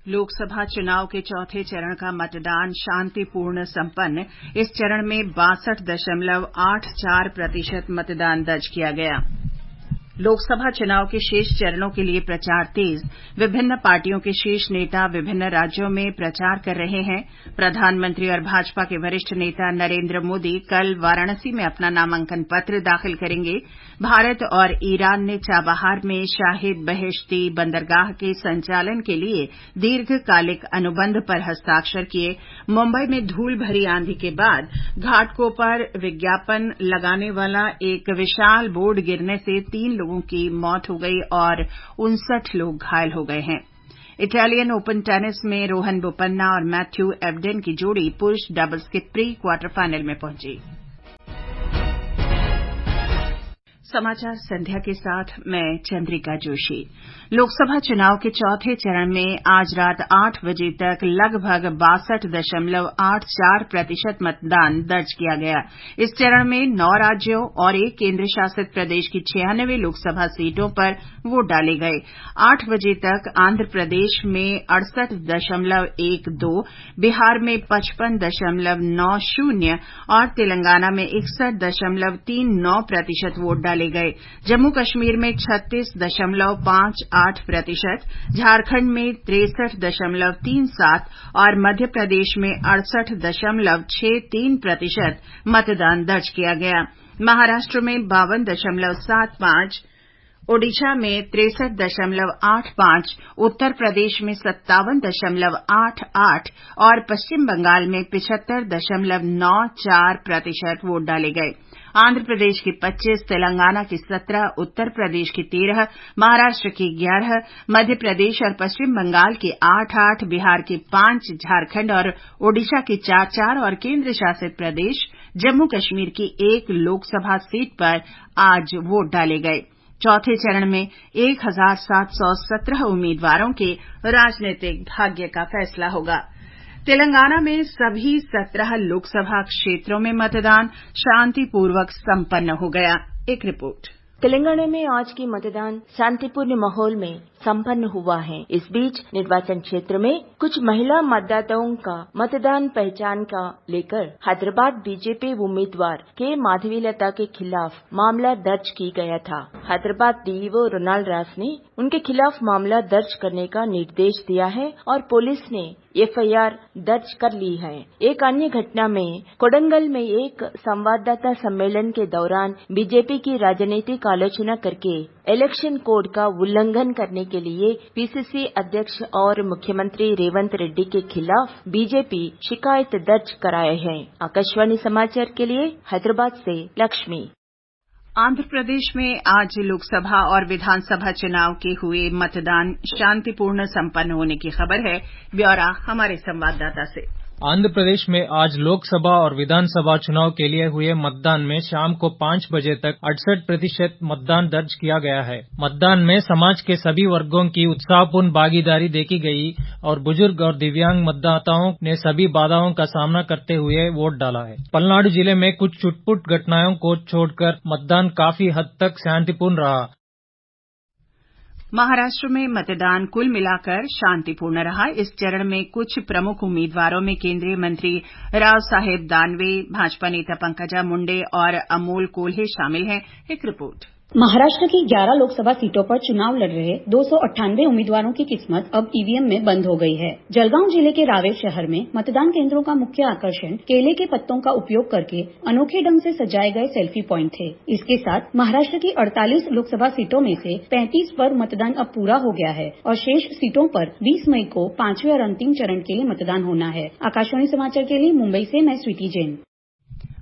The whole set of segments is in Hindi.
लोकसभा चुनाव के चौथे चरण का मतदान शांतिपूर्ण संपन्न। इस चरण में 62.84% मतदान दर्ज किया गया। लोकसभा चुनाव के शेष चरणों के लिए प्रचार तेज। विभिन्न पार्टियों के शीर्ष नेता विभिन्न राज्यों में प्रचार कर रहे हैं। प्रधानमंत्री और भाजपा के वरिष्ठ नेता नरेंद्र मोदी कल वाराणसी में अपना नामांकन पत्र दाखिल करेंगे। भारत और ईरान ने चाबहार में शाहिद बहिश्ती बंदरगाह के संचालन के लिए दीर्घकालिक अनुबंध पर हस्ताक्षर किए। मुंबई में धूल भरी आंधी के बाद घाटों पर विज्ञापन लगाने वाला एक विशाल बोर्ड गिरने से 3 लोगों की मौत हो गई और 59 लोग घायल हो गए हैं। इटालियन ओपन टेनिस में रोहन बोपन्ना और मैथ्यू एबडेन की जोड़ी पुरुष डबल्स के प्री क्वार्टर फाइनल में पहुंची। समाचार संध्या के साथ मैं चंद्रिका जोशी। लोकसभा चुनाव के चौथे चरण में आज रात 8 बजे तक लगभग 62.84% मतदान दर्ज किया गया। इस चरण में 9 राज्यों और 1 केंद्र शासित प्रदेश की 96 लोकसभा सीटों पर वोट डाले गए। 8 बजे तक आंध्र प्रदेश में 68.12, बिहार में 55.90 और तेलंगाना में 61.39% वोट डाले गए। जम्मू कश्मीर में 36.58%, झारखंड में 63.37 और मध्य प्रदेश में 68.63% मतदान दर्ज किया गया। महाराष्ट्र में 52.75, ओडिशा में 63.85, उत्तर प्रदेश में 57.88 और पश्चिम बंगाल में 75.94% वोट डाले गए। आंध्र प्रदेश की 25, तेलंगाना की 17, उत्तर प्रदेश की 13, महाराष्ट्र की 11, मध्य प्रदेश और पश्चिम बंगाल की 8-8, बिहार की 5, झारखंड और ओडिशा की 4-4 और केंद्र शासित प्रदेश जम्मू कश्मीर की 1 लोकसभा सीट पर आज वोट डाले गए। चौथे चरण में 1717 उम्मीदवारों के राजनीतिक भाग्य का फैसला होगा। तेलंगाना में सभी 17 लोकसभा क्षेत्रों में मतदान शांतिपूर्वक संपन्न हो गया। एक रिपोर्ट। तेलंगाना में आज की मतदान शांतिपूर्ण माहौल में संपन्न हुआ है। इस बीच निर्वाचन क्षेत्र में कुछ महिला मतदाताओं का मतदान पहचान का लेकर हैदराबाद बीजेपी उम्मीदवार के माधवीलता के खिलाफ मामला दर्ज की गया था। हैदराबाद डीईओ रोनाल्ड रास ने उनके खिलाफ मामला दर्ज करने का निर्देश दिया है और पुलिस ने एफआईआर दर्ज कर ली है। एक अन्य घटना में कोडंगल में एक संवाददाता सम्मेलन के दौरान बीजेपी की राजनीतिक आलोचना करके इलेक्शन कोड का उल्लंघन करने के लिए पीसीसी अध्यक्ष और मुख्यमंत्री रेवंत रेड्डी के खिलाफ बीजेपी शिकायत दर्ज कराए हैं। आकाशवाणी समाचार के लिए हैदराबाद से लक्ष्मी। आंध्र प्रदेश में आज लोकसभा और विधानसभा चुनाव के हुए मतदान शांतिपूर्ण संपन्न होने की खबर है। ब्यौरा हमारे संवाददाता से। आंध्र प्रदेश में आज लोकसभा और विधानसभा चुनाव के लिए हुए मतदान में शाम को 5 बजे तक 68% मतदान दर्ज किया गया है। मतदान में समाज के सभी वर्गों की उत्साहपूर्ण भागीदारी देखी गई और बुजुर्ग और दिव्यांग मतदाताओं ने सभी बाधाओं का सामना करते हुए वोट डाला है। पलनाडु जिले में कुछ छुटपुट घटनाओं को छोड़कर मतदान काफी हद तक शांतिपूर्ण रहा। महाराष्ट्र में मतदान कुल मिलाकर शांतिपूर्ण रहा। इस चरण में कुछ प्रमुख उम्मीदवारों में केंद्रीय मंत्री राव साहेब दानवे, भाजपा नेता पंकजा मुंडे और अमोल कोल्हे शामिल हैं। एक रिपोर्ट। महाराष्ट्र की 11 लोकसभा सीटों पर चुनाव लड़ रहे 298 उम्मीदवारों की किस्मत अब ईवीएम में बंद हो गई है। जलगांव जिले के रावेर शहर में मतदान केंद्रों का मुख्य आकर्षण केले के पत्तों का उपयोग करके अनोखे ढंग से सजाए गए सेल्फी पॉइंट थे। इसके साथ महाराष्ट्र की 48 लोकसभा सीटों में से 35 पर मतदान अब पूरा हो गया है और शेष सीटों पर 20 मई को 5वें और अंतिम चरण के लिए मतदान होना है। आकाशवाणी समाचार के लिए मुंबई से मैं स्वीति जैन।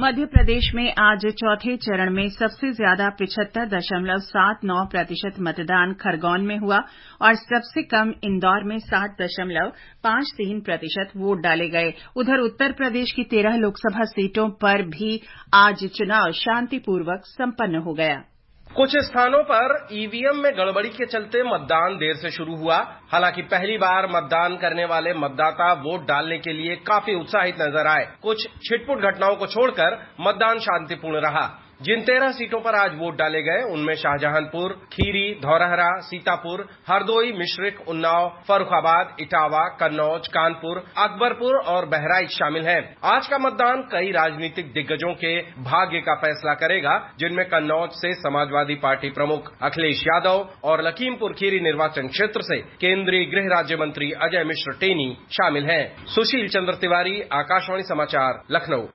मध्य प्रदेश में आज चौथे चरण में सबसे ज्यादा 75.79% मतदान खरगोन में हुआ और सबसे कम इंदौर में 60.53% वोट डाले गए। उधर उत्तर प्रदेश की 13 लोकसभा सीटों पर भी आज चुनाव शांतिपूर्वक संपन्न हो गया। कुछ स्थानों पर ईवीएम में गड़बड़ी के चलते मतदान देर से शुरू हुआ। हालांकि पहली बार मतदान करने वाले मतदाता वोट डालने के लिए काफी उत्साहित नजर आए। कुछ छिटपुट घटनाओं को छोड़कर मतदान शांतिपूर्ण रहा। जिन 13 सीटों पर आज वोट डाले गए उनमें शाहजहांपुर, खीरी, धौरहरा, सीतापुर, हरदोई, मिश्रिख, उन्नाव, फर्रुखाबाद, इटावा, कन्नौज, कानपुर, अकबरपुर और बहराइच शामिल हैं। आज का मतदान कई राजनीतिक दिग्गजों के भाग्य का फैसला करेगा, जिनमें कन्नौज से समाजवादी पार्टी प्रमुख अखिलेश यादव और लखीमपुर खीरी निर्वाचन क्षेत्र से केंद्रीय गृह राज्य मंत्री अजय मिश्र टेनी शामिल हैं। सुशील चंद्र तिवारी, आकाशवाणी समाचार, लखनऊ।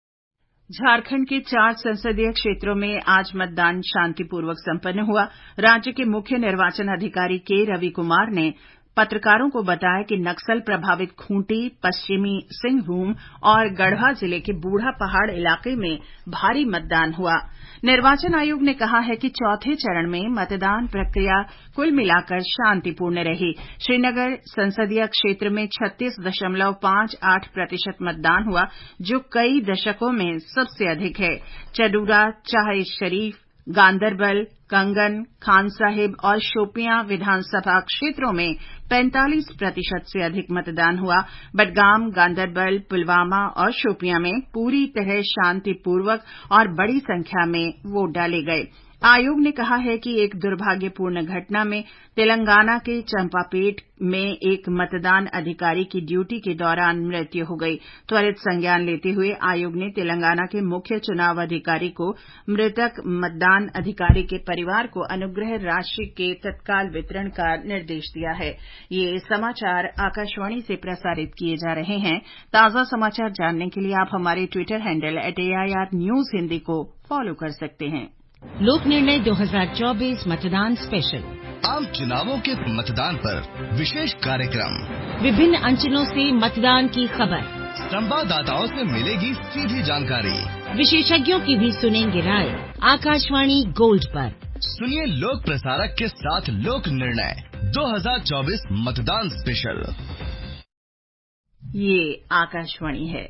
झारखंड के 4 संसदीय क्षेत्रों में आज मतदान शांतिपूर्वक संपन्न हुआ। राज्य के मुख्य निर्वाचन अधिकारी के रवि कुमार ने पत्रकारों को बताया कि नक्सल प्रभावित खूंटी, पश्चिमी सिंहभूम और गढ़वा जिले के बूढ़ा पहाड़ इलाके में भारी मतदान हुआ। निर्वाचन आयोग ने कहा है कि चौथे चरण में मतदान प्रक्रिया कुल मिलाकर शांतिपूर्ण रही। श्रीनगर संसदीय क्षेत्र में 36.58% मतदान हुआ, जो कई दशकों में सबसे अधिक है। चडूरा, चाहे शरीफ, गांदरबल, कंगन, खान साहिब और शोपियां विधानसभा क्षेत्रों में 45% से अधिक मतदान हुआ। बडगाम, गांदरबल, पुलवामा और शोपियां में पूरी तरह शांतिपूर्वक और बड़ी संख्या में वोट डाले गए। आयोग ने कहा है कि एक दुर्भाग्यपूर्ण घटना में तेलंगाना के चंपापेट में एक मतदान अधिकारी की ड्यूटी के दौरान मृत्यु हो गई। त्वरित संज्ञान लेते हुए आयोग ने तेलंगाना के मुख्य चुनाव अधिकारी को मृतक मतदान अधिकारी के परिवार को अनुग्रह राशि के तत्काल वितरण का निर्देश दिया है। ये समाचार आकाशवाणी से प्रसारित किए जा रहे हैं। ताजा समाचार जानने के लिए आप हमारे Twitter handle @AIR News Hindi को फॉलो कर सकते हैं। लोक निर्णय 2024 मतदान स्पेशल। आम चुनावों के मतदान पर विशेष कार्यक्रम, विभिन्न अंचलों से मतदान की खबर, संवाददाताओं से मिलेगी सीधी जानकारी, विशेषज्ञों की भी सुनेंगे राय। आकाशवाणी गोल्ड पर सुनिए लोक प्रसारक के साथ लोक निर्णय 2024 मतदान स्पेशल। ये आकाशवाणी है।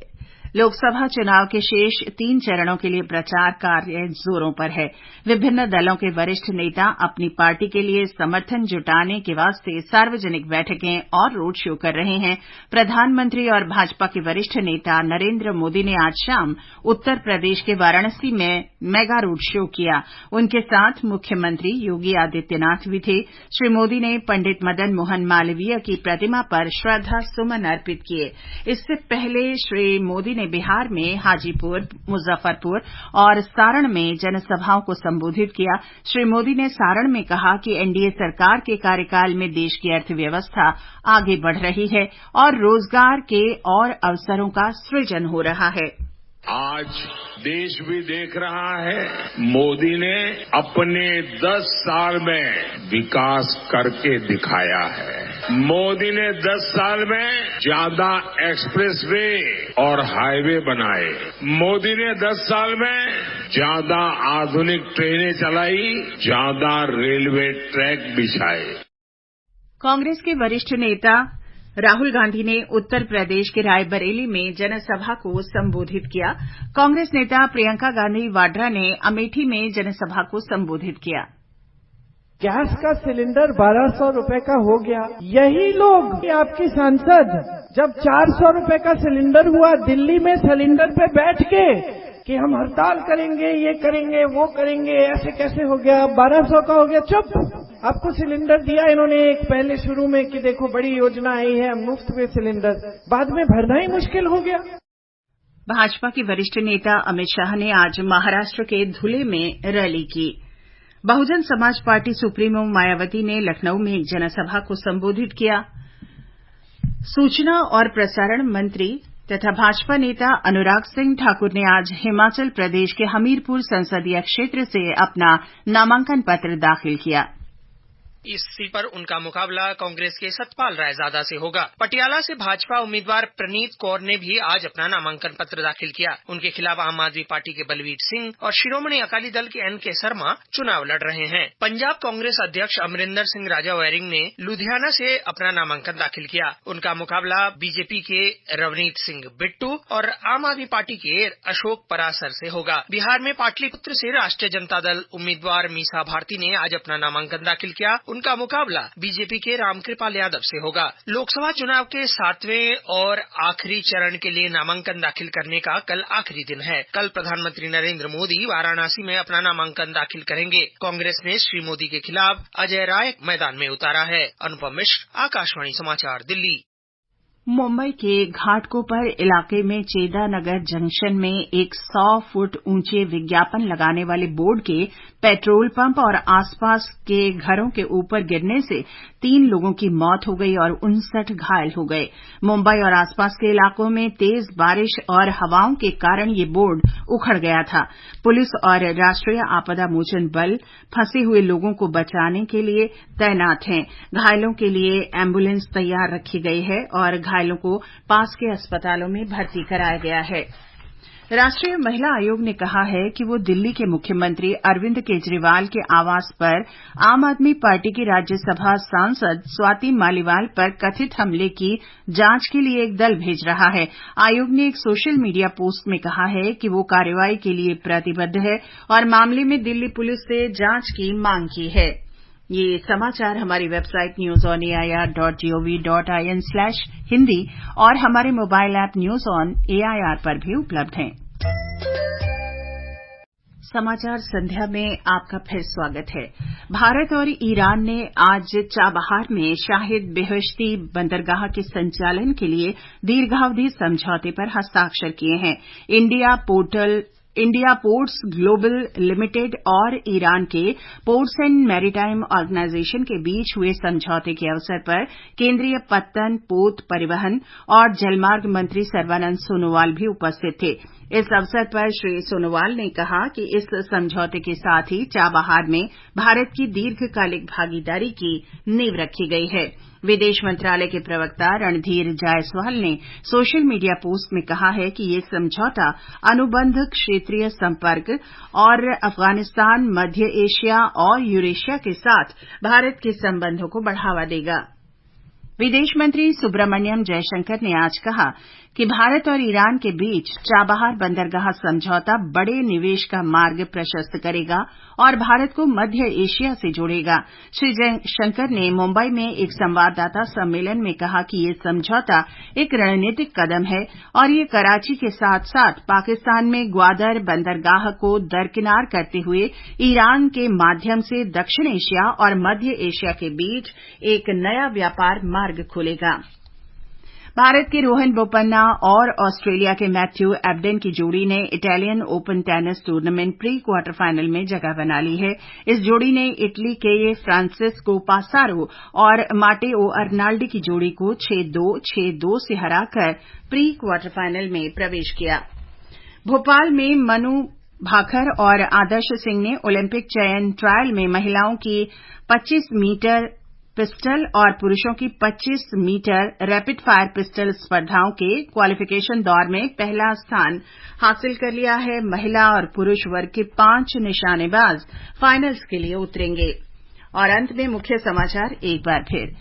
लोकसभा चुनाव के शेष 3 चरणों के लिए प्रचार कार्य जोरों पर है। विभिन्न दलों के वरिष्ठ नेता अपनी पार्टी के लिए समर्थन जुटाने के वास्ते सार्वजनिक बैठकें और रोड शो कर रहे हैं। प्रधानमंत्री और भाजपा के वरिष्ठ नेता नरेंद्र मोदी ने आज शाम उत्तर प्रदेश के वाराणसी में मेगा रोड शो किया। उनके साथ मुख्यमंत्री योगी आदित्यनाथ भी थे। श्री मोदी ने पंडित मदन मोहन मालवीय की प्रतिमा पर श्रद्धा सुमन अर्पित किए। इससे पहले श्री मोदी ने बिहार में हाजीपुर, मुजफ्फरपुर और सारण में जनसभाओं को संबोधित किया। श्री मोदी ने सारण में कहा कि एनडीए सरकार के कार्यकाल में देश की अर्थव्यवस्था आगे बढ़ रही है और रोजगार के और अवसरों का सृजन हो रहा है। आज देश भी देख रहा है, मोदी ने अपने 10 साल में विकास करके दिखाया है। मोदी ने 10 साल में ज्यादा एक्सप्रेसवे और हाईवे बनाए। मोदी ने 10 साल में ज्यादा आधुनिक ट्रेनें चलाई, ज्यादा रेलवे ट्रैक बिछाए। कांग्रेस के वरिष्ठ नेता राहुल गांधी ने उत्तर प्रदेश के रायबरेली में जनसभा को संबोधित किया। कांग्रेस नेता प्रियंका गांधी वाड्रा ने अमेठी में जनसभा को संबोधित किया। गैस का सिलेंडर 1200 रुपए का हो गया। यही लोग आपकी सांसद जब 400 रुपए का सिलेंडर हुआ, दिल्ली में सिलेंडर पे बैठ के कि हम हड़ताल करेंगे, ये करेंगे, वो करेंगे, ऐसे कैसे हो गया, 1200 का हो गया, चुप। आपको सिलेंडर दिया इन्होंने एक पहले शुरू में कि देखो बड़ी योजना आई है, मुफ्त में सिलेंडर, बाद में भरना ही मुश्किल हो गया। भाजपा के वरिष्ठ नेता अमित शाह ने आज महाराष्ट्र के धुले में रैली की। बहुजन समाज पार्टी सुप्रीमो मायावती ने लखनऊ में एक जनसभा को संबोधित किया। सूचना और प्रसारण मंत्री तथा भाजपा नेता अनुराग सिंह ठाकुर ने आज हिमाचल प्रदेश के हमीरपुर संसदीय क्षेत्र से अपना नामांकन पत्र दाखिल किया। इस सीट पर उनका मुकाबला कांग्रेस के सतपाल रायजादा से होगा। पटियाला से भाजपा उम्मीदवार प्रनीत कौर ने भी आज अपना नामांकन पत्र दाखिल किया। उनके खिलाफ आम आदमी पार्टी के बलवीर सिंह और शिरोमणि अकाली दल के NK शर्मा चुनाव लड़ रहे हैं। पंजाब कांग्रेस अध्यक्ष अमरिंदर सिंह राजा वैरिंग ने लुधियाना से अपना नामांकन दाखिल किया। उनका मुकाबला बीजेपी के रवनीत सिंह बिट्टू और आम आदमी पार्टी के अशोक परासर से होगा। बिहार में पाटलिपुत्र से राष्ट्रीय जनता दल उम्मीदवार मीसा भारती ने आज अपना नामांकन दाखिल किया। उनका मुकाबला बीजेपी के रामकृपाल यादव से होगा। लोकसभा चुनाव के 7वें और आखिरी चरण के लिए नामांकन दाखिल करने का कल आखिरी दिन है। कल प्रधानमंत्री नरेंद्र मोदी वाराणसी में अपना नामांकन दाखिल करेंगे। कांग्रेस ने श्री मोदी के खिलाफ अजय राय मैदान में उतारा है। अनुपम मिश्र, आकाशवाणी समाचार, दिल्ली। मुंबई के घाटकोपर इलाके में चेदानगर जंक्शन में एक 100 फुट ऊंचे विज्ञापन लगाने वाले बोर्ड के पेट्रोल पंप और आसपास के घरों के ऊपर गिरने से 3 लोगों की मौत हो गई और 59 घायल हो गए। मुंबई और आसपास के इलाकों में तेज बारिश और हवाओं के कारण ये बोर्ड उखड़ गया था। पुलिस और राष्ट्रीय आपदा मोचन बल फंसे हुए लोगों को बचाने के लिए तैनात हैं। घायलों के लिए एम्बुलेंस तैयार रखी गई है और घायलों को पास के अस्पतालों में भर्ती कराया गया है। राष्ट्रीय महिला आयोग ने कहा है कि वो दिल्ली के मुख्यमंत्री अरविंद केजरीवाल के आवास पर आम आदमी पार्टी की राज्यसभा सांसद स्वाति मालीवाल पर कथित हमले की जांच के लिए एक दल भेज रहा है। आयोग ने एक सोशल मीडिया पोस्ट में कहा है कि वो कार्रवाई के लिए प्रतिबद्ध है और मामले में दिल्ली पुलिस से जांच की मांग की है। ये समाचार हमारी वेबसाइट newsonair.gov.in/hindi और हमारे mobile app news on AIR पर भी उपलब्ध हैं। समाचार संध्या में आपका फिर स्वागत है। भारत और ईरान ने आज चाबहार में शाहिद बेहेश्ती बंदरगाह के संचालन के लिए दीर्घावधि समझौते पर हस्ताक्षर किए हैं। इंडिया पोर्ट्स ग्लोबल लिमिटेड और ईरान के पोर्ट्स एंड मैरीटाइम ऑर्गेनाइजेशन के बीच हुए समझौते के अवसर पर केंद्रीय पत्तन, पोत, परिवहन और जलमार्ग मंत्री सर्बानंद सोनोवाल भी उपस्थित थे। इस अवसर पर श्री सोनोवाल ने कहा कि इस समझौते के साथ ही चाबहार में भारत की दीर्घकालिक भागीदारी की नींव रखी गई है। विदेश मंत्रालय के प्रवक्ता रणधीर जायसवाल ने सोशल मीडिया पोस्ट में कहा है कि ये समझौता अनुबंध, क्षेत्रीय संपर्क और अफगानिस्तान, मध्य एशिया और यूरेशिया के साथ भारत के संबंधों को बढ़ावा देगा। विदेश मंत्री सुब्रमण्यम जयशंकर ने आज कहा कि भारत और ईरान के बीच चाबहार बंदरगाह समझौता बड़े निवेश का मार्ग प्रशस्त करेगा और भारत को मध्य एशिया से जोड़ेगा। श्री जयशंकर ने मुंबई में एक संवाददाता सम्मेलन में कहा कि ये समझौता एक रणनीतिक कदम है और ये कराची के साथ साथ पाकिस्तान में ग्वादर बंदरगाह को दरकिनार करते हुए ईरान के माध्यम से दक्षिण एशिया और मध्य एशिया के बीच एक नया व्यापार मार्ग खोलेगा। भारत के रोहन बोपन्ना और ऑस्ट्रेलिया के मैथ्यू एबडेन की जोड़ी ने Italian open tennis tournament pre quarter final में जगह बना ली है। इस जोड़ी ने इटली के फ्रांसिस्को पासारो और माटेओ अर्नाल्डी की जोड़ी को 6-2, 6-2 से हराकर प्री क्वार्टर फाइनल में प्रवेश किया। भोपाल में मनु भाकर और आदर्श सिंह ने ओलंपिक चयन ट्रायल में महिलाओं की 25 मीटर पिस्टल और पुरुषों की 25 मीटर रैपिड फायर पिस्टल स्पर्धाओं के क्वालिफिकेशन दौर में पहला स्थान हासिल कर लिया है। महिला और पुरुष वर्ग के 5 निशानेबाज फाइनल्स के लिए उतरेंगे। और अंत में मुख्य समाचार एक बार फिर।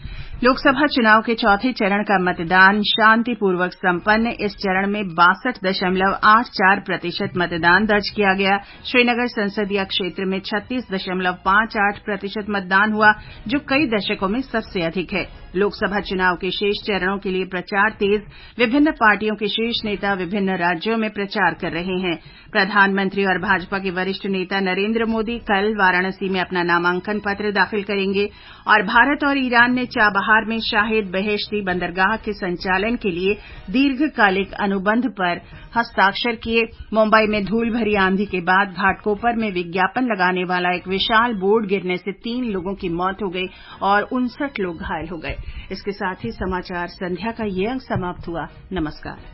लोकसभा चुनाव के चौथे चरण का मतदान शांतिपूर्वक संपन्न। इस चरण में 62.84% मतदान दर्ज किया गया। श्रीनगर संसदीय क्षेत्र में 36.58% मतदान हुआ, जो कई दशकों में सबसे अधिक है। लोकसभा चुनाव के शेष चरणों के लिए प्रचार तेज। विभिन्न पार्टियों के शीर्ष नेता विभिन्न राज्यों में प्रचार कर रहे हैं। प्रधानमंत्री और भाजपा के वरिष्ठ नेता नरेंद्र मोदी कल वाराणसी में अपना नामांकन पत्र दाखिल करेंगे और भारत और ईरान ने चाबहार में शाहिद बेहेश्ती बंदरगाह के संचालन के लिए दीर्घकालिक अनुबंध पर हस्ताक्षर किए। मुंबई में धूल भरी आंधी के बाद घाटकोपर में विज्ञापन लगाने वाला एक विशाल बोर्ड गिरने से 3 लोगों की मौत हो गई और 59 लोग घायल हो गए। इसके साथ ही समाचार संध्या का ये अंक समाप्त हुआ। नमस्कार।